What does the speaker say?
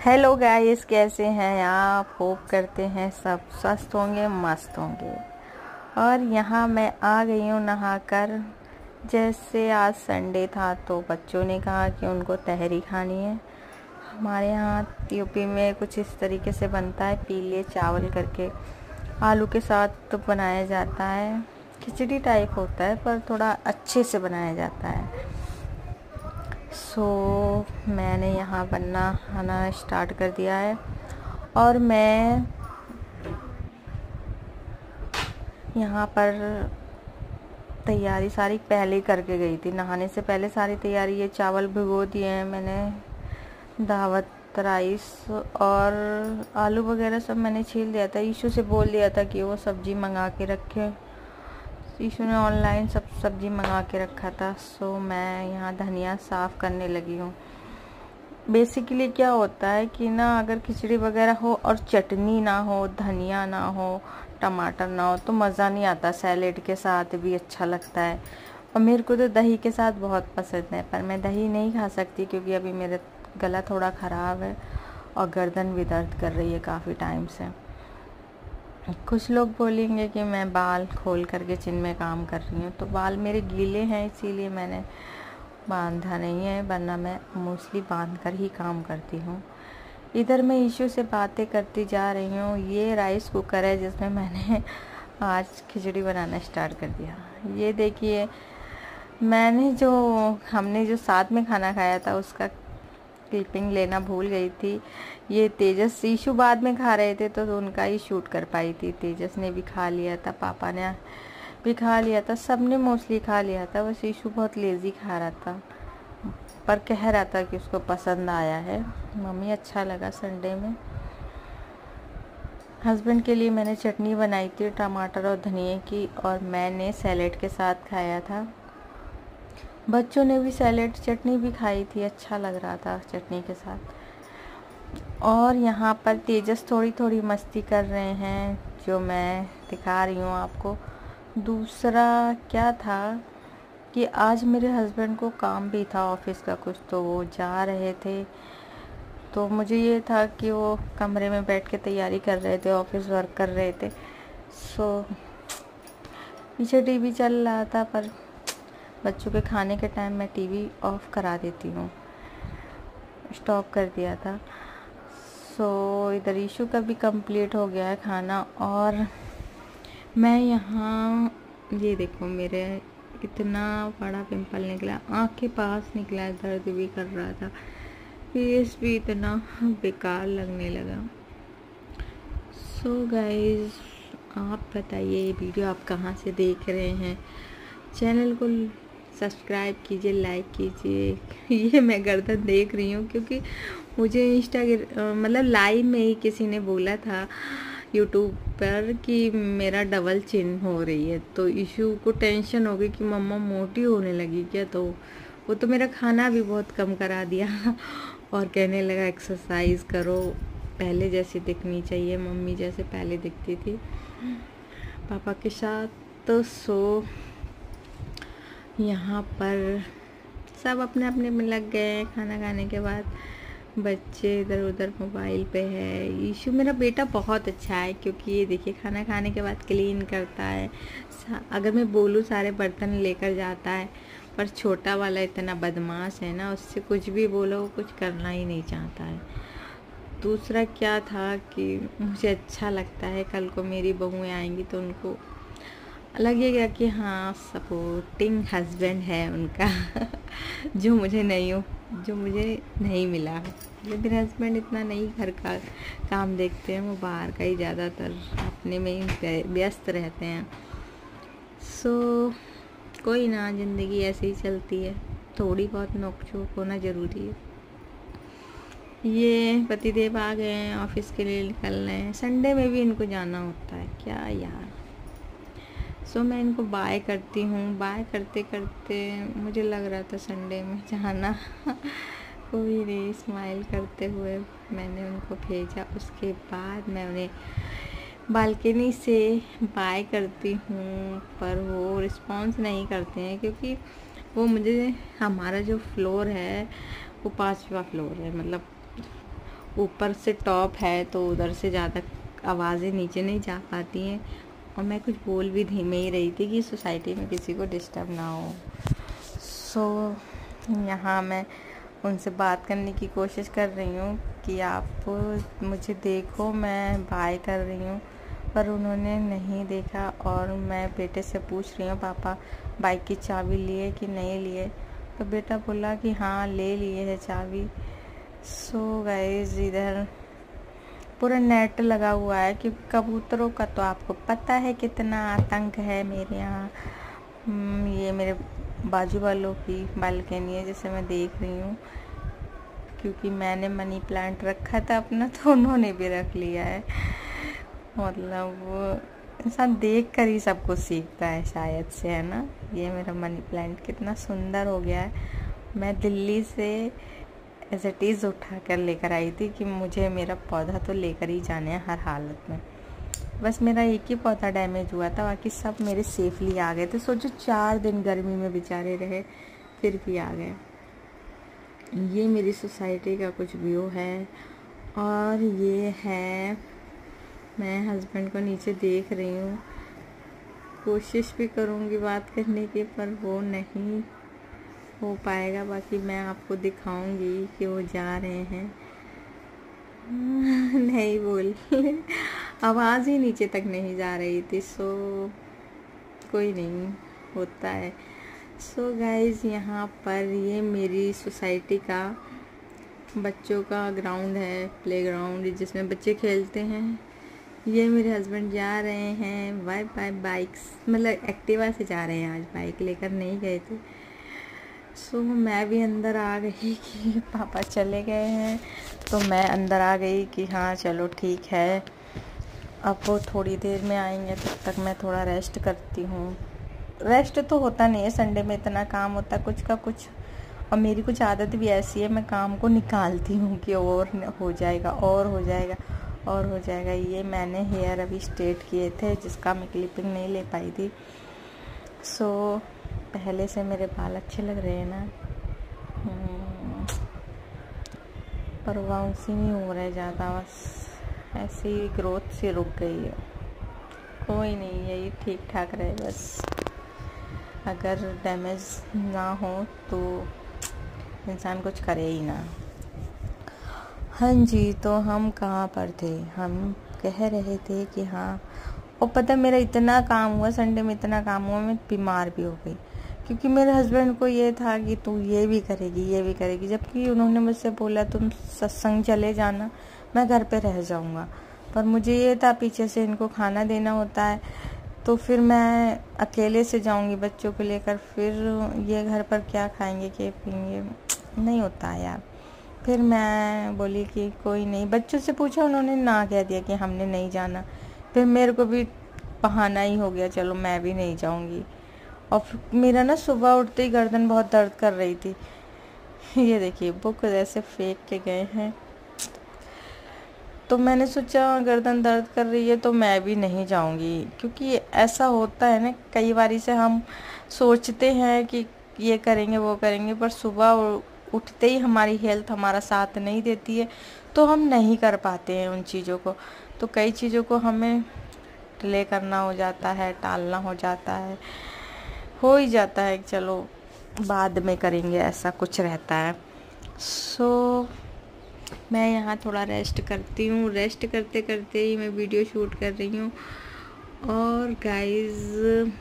Hello guys, कैसे हैं आप? होप करते हैं सब स्वस्थ होंगे, मस्त होंगे। और यहाँ मैं आ गई हूँ नहाकर। जैसे आज संडे था तो बच्चों ने कहा कि उनको तहरी खानी है। हमारे यहाँ यूपी में कुछ इस तरीके से बनता है, पीले चावल करके आलू के साथ तो बनाया जाता है। खिचड़ी टाइप होता है पर थोड़ा अच्छे से बनाया जाता है। मैंने यहाँ बनना खाना स्टार्ट कर दिया है और मैं यहाँ पर तैयारी सारी पहले करके गई थी। नहाने से पहले सारी तैयारी, ये चावल भिगो दिए हैं मैंने, दावत राइस और आलू वगैरह सब मैंने छील दिया था। ईशू से बोल दिया था कि वो सब्ज़ी मंगा के रखे। ईशू ने ऑनलाइन सब सब्ज़ी मंगा के रखा था। मैं यहाँ धनिया साफ़ करने लगी हूँ। बेसिकली क्या होता है कि ना, अगर खिचड़ी वगैरह हो और चटनी ना हो, धनिया ना हो, टमाटर ना हो तो मज़ा नहीं आता। सैलेड के साथ भी अच्छा लगता है और मेरे को तो दही के साथ बहुत पसंद है, पर मैं दही नहीं खा सकती क्योंकि अभी मेरा गला थोड़ा ख़राब है और गर्दन भी दर्द कर रही है काफ़ी टाइम से। कुछ लोग बोलेंगे कि मैं बाल खोल करके चिन में काम कर रही हूँ, तो बाल मेरे गीले हैं इसीलिए मैंने बांधा नहीं है, वरना मैं मोस्टली बांध कर ही काम करती हूँ। इधर मैं ईशू से बातें करती जा रही हूँ। ये राइस कुकर है जिसमें मैंने आज खिचड़ी बनाना स्टार्ट कर दिया। ये देखिए, हमने जो साथ में खाना खाया था उसका क्लिपिंग लेना भूल गई थी। ये तेजस ईशू बाद में खा रहे थे तो उनका ही शूट कर पाई थी। तेजस ने भी खा लिया था, पापा ने भी खा लिया था, सबने मोस्टली खा लिया था। बस ईशू बहुत लेज़ी खा रहा था पर कह रहा था कि उसको पसंद आया है। मम्मी अच्छा लगा संडे में। हस्बैंड के लिए मैंने चटनी बनाई थी टमाटर और धनिए की, और मैंने सैलेड के साथ खाया था। बच्चों ने भी सैलेड चटनी भी खाई थी, अच्छा लग रहा था चटनी के साथ। और यहाँ पर तेजस थोड़ी थोड़ी मस्ती कर रहे हैं जो मैं दिखा रही हूँ आपको। दूसरा क्या था कि आज मेरे हस्बैंड को काम भी था ऑफिस का कुछ, तो वो जा रहे थे। तो मुझे ये था कि वो कमरे में बैठ के तैयारी कर रहे थे, ऑफिस वर्क कर रहे थे। पीछे टीवी चल रहा था, पर बच्चों के खाने के टाइम मैं टीवी ऑफ करा देती हूँ, स्टॉप कर दिया था। इधर इशू का भी कंप्लीट हो गया है खाना। और मैं यहाँ, ये देखो मेरे कितना बड़ा पिंपल निकला, आँख के पास निकला, दर्द भी कर रहा था, फेस भी इतना बेकार लगने लगा। गाइस, आप बताइए ये वीडियो आप कहाँ से देख रहे हैं? चैनल को सब्सक्राइब कीजिए, लाइक कीजिए। ये मैं गर्दन देख रही हूँ क्योंकि मुझे मतलब लाइव में ही किसी ने बोला था यूट्यूब पर कि मेरा डबल चिन हो रही है, तो इशू को टेंशन हो गई कि मम्मा मोटी होने लगी क्या। तो वो तो मेरा खाना भी बहुत कम करा दिया और कहने लगा एक्सरसाइज करो, पहले जैसी दिखनी चाहिए, मम्मी जैसे पहले दिखती थी पापा के साथ। तो यहाँ पर सब अपने अपने में लग गए हैं। खाना खाने के बाद बच्चे इधर उधर मोबाइल पे है। ईशू मेरा बेटा बहुत अच्छा है क्योंकि ये देखिए खाना खाने के बाद क्लीन करता है। अगर मैं बोलूँ सारे बर्तन लेकर जाता है, पर छोटा वाला इतना बदमाश है ना, उससे कुछ भी बोलो वो कुछ करना ही नहीं चाहता है। दूसरा क्या था कि मुझे अच्छा लगता है, कल को मेरी बहुएं आएंगी तो उनको लगेगा कि हाँ सपोर्टिंग हस्बैंड है उनका जो मुझे नहीं मिला है। मेरे हस्बैंड इतना नहीं घर का काम देखते हैं, वो बाहर का ही ज़्यादातर अपने में ही व्यस्त रहते हैं। कोई ना, ज़िंदगी ऐसे ही चलती है, थोड़ी बहुत नोक-झोंक होना ज़रूरी है। ये पतिदेव आ गए हैं, ऑफिस के लिए निकल रहे हैं। संडे में भी इनको जाना होता है क्या यार। मैं इनको बाय करती हूँ। बाय करते करते मुझे लग रहा था संडे में जाना कोई नहीं, स्माइल करते हुए मैंने उनको भेजा। उसके बाद मैं उन्हें बालकनी से बाय करती हूँ, पर वो रिस्पॉन्स नहीं करते हैं क्योंकि हमारा जो फ्लोर है वो 5वां फ्लोर है, मतलब ऊपर से टॉप है तो उधर से ज़्यादा आवाज़ें नीचे नहीं जा पाती हैं, और मैं कुछ बोल भी धीमे ही रही थी कि सोसाइटी में किसी को डिस्टर्ब ना हो। सो यहाँ मैं उनसे बात करने की कोशिश कर रही हूँ कि आप मुझे देखो, मैं बाय कर रही हूँ, पर उन्होंने नहीं देखा। और मैं बेटे से पूछ रही हूँ, पापा बाइक की चाबी लिए कि नहीं लिए? तो बेटा बोला कि हाँ ले लिए है चाबी। सो गाइस, इधर पूरा नेट लगा हुआ है क्योंकि कबूतरों का तो आपको पता है कितना आतंक है मेरे यहाँ। ये मेरे बाजू वालों की बालकनी है जिसे मैं देख रही हूँ, क्योंकि मैंने मनी प्लांट रखा था अपना, तो उन्होंने भी रख लिया है। मतलब वो इंसान देख कर ही सब कुछ सीखता है शायद से, है ना। ये मेरा मनी प्लांट कितना सुंदर हो गया है। मैं दिल्ली से एज इट इज़ उठा कर लेकर आई थी कि मुझे मेरा पौधा तो लेकर ही जाने हैं हर हालत में। बस मेरा एक ही पौधा डैमेज हुआ था, बाकी सब मेरे सेफली आ गए थे। सोचो 4 दिन गर्मी में बेचारे रहे, फिर भी आ गए। ये मेरी सोसाइटी का कुछ व्यू है, और ये है, मैं हस्बैंड को नीचे देख रही हूँ। कोशिश भी करूँगी बात करने की, पर वो नहीं हो पाएगा। बाकी मैं आपको दिखाऊंगी कि वो जा रहे हैं। नहीं बोल आवाज़ ही नीचे तक नहीं जा रही थी। सो कोई नहीं, होता है। सो गाइज, यहाँ पर ये मेरी सोसाइटी का बच्चों का ग्राउंड है, प्ले ग्राउंड, जिसमें बच्चे खेलते हैं। ये मेरे हस्बैंड जा रहे हैं बाय बाय बाइक्स, मतलब एक्टिवा से जा रहे हैं, आज बाइक लेकर नहीं गए थे। सो मैं भी अंदर आ गई कि पापा चले गए हैं, तो मैं अंदर आ गई कि हाँ चलो ठीक है, अब वो थोड़ी देर में आएंगे, तब तक मैं थोड़ा रेस्ट करती हूँ। रेस्ट तो होता नहीं है, संडे में इतना काम होता है कुछ का कुछ, और मेरी कुछ आदत भी ऐसी है, मैं काम को निकालती हूँ कि और हो जाएगा और हो जाएगा और हो जाएगा। ये मैंने हेयर अभी स्ट्रेट किए थे, जिसका मैं क्लिपिंग नहीं ले पाई थी। सो पहले से मेरे बाल अच्छे लग रहे हैं ना, पर बाउंसी नहीं हो रहा है ज़्यादा, बस ऐसी ग्रोथ से रुक गई है। कोई नहीं, यही ठीक ठाक रहे बस। अगर डैमेज ना हो तो इंसान कुछ करे ही ना। हाँ जी, तो हम कहाँ पर थे? हम कह रहे थे कि हाँ, और पता मेरा इतना काम हुआ, संडे में इतना काम हुआ, मैं बीमार भी हो गई, क्योंकि मेरे हस्बैंड को ये था कि तू ये भी करेगी, जबकि उन्होंने मुझसे बोला तुम सत्संग चले जाना, मैं घर पे रह जाऊंगा। पर मुझे ये था पीछे से इनको खाना देना होता है, तो फिर मैं अकेले से जाऊंगी बच्चों को लेकर, फिर ये घर पर क्या खाएंगे क्या पिएंगे, नहीं होता है यार। फिर मैं बोली कि कोई नहीं, बच्चों से पूछा, उन्होंने ना कह दिया कि हमने नहीं जाना। फिर मेरे को भी बहाना ही हो गया, चलो मैं भी नहीं जाऊंगी। और मेरा ना सुबह उठते ही गर्दन बहुत दर्द कर रही थी। ये देखिए बुक ऐसे फेंक के गए हैं, तो मैंने सोचा गर्दन दर्द कर रही है तो मैं भी नहीं जाऊंगी, क्योंकि ऐसा होता है ना, कई बारी से हम सोचते हैं कि ये करेंगे वो करेंगे, पर सुबह उठते ही हमारी हेल्थ हमारा साथ नहीं देती है, तो हम नहीं कर पाते हैं उन चीज़ों को। तो कई चीज़ों को हमें डिले करना हो जाता है, टालना हो जाता है, हो ही जाता है, चलो बाद में करेंगे, ऐसा कुछ रहता है। सो मैं यहाँ थोड़ा रेस्ट करती हूँ, रेस्ट करते करते ही मैं वीडियो शूट कर रही हूँ। और गाइज़